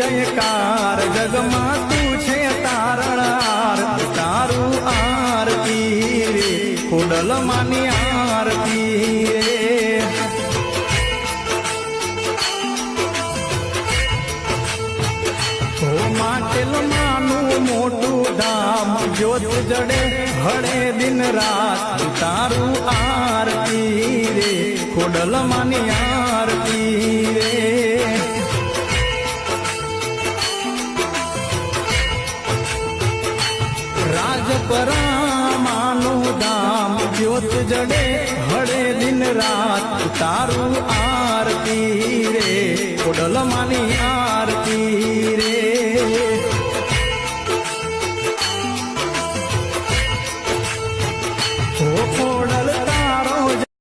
जयकार जगमा तू छे तारणार तारू आरती रे खोडल मानी आरती रे हो माटेल मानु मोटू धाम ज्योत जड़े हड़े दिन रात तारू आरती रे खोडल मानी आरती रे राजपरा मानु धाम ज्योत जड़े हड़े दिन रात तारू आरती रे खोडल मानी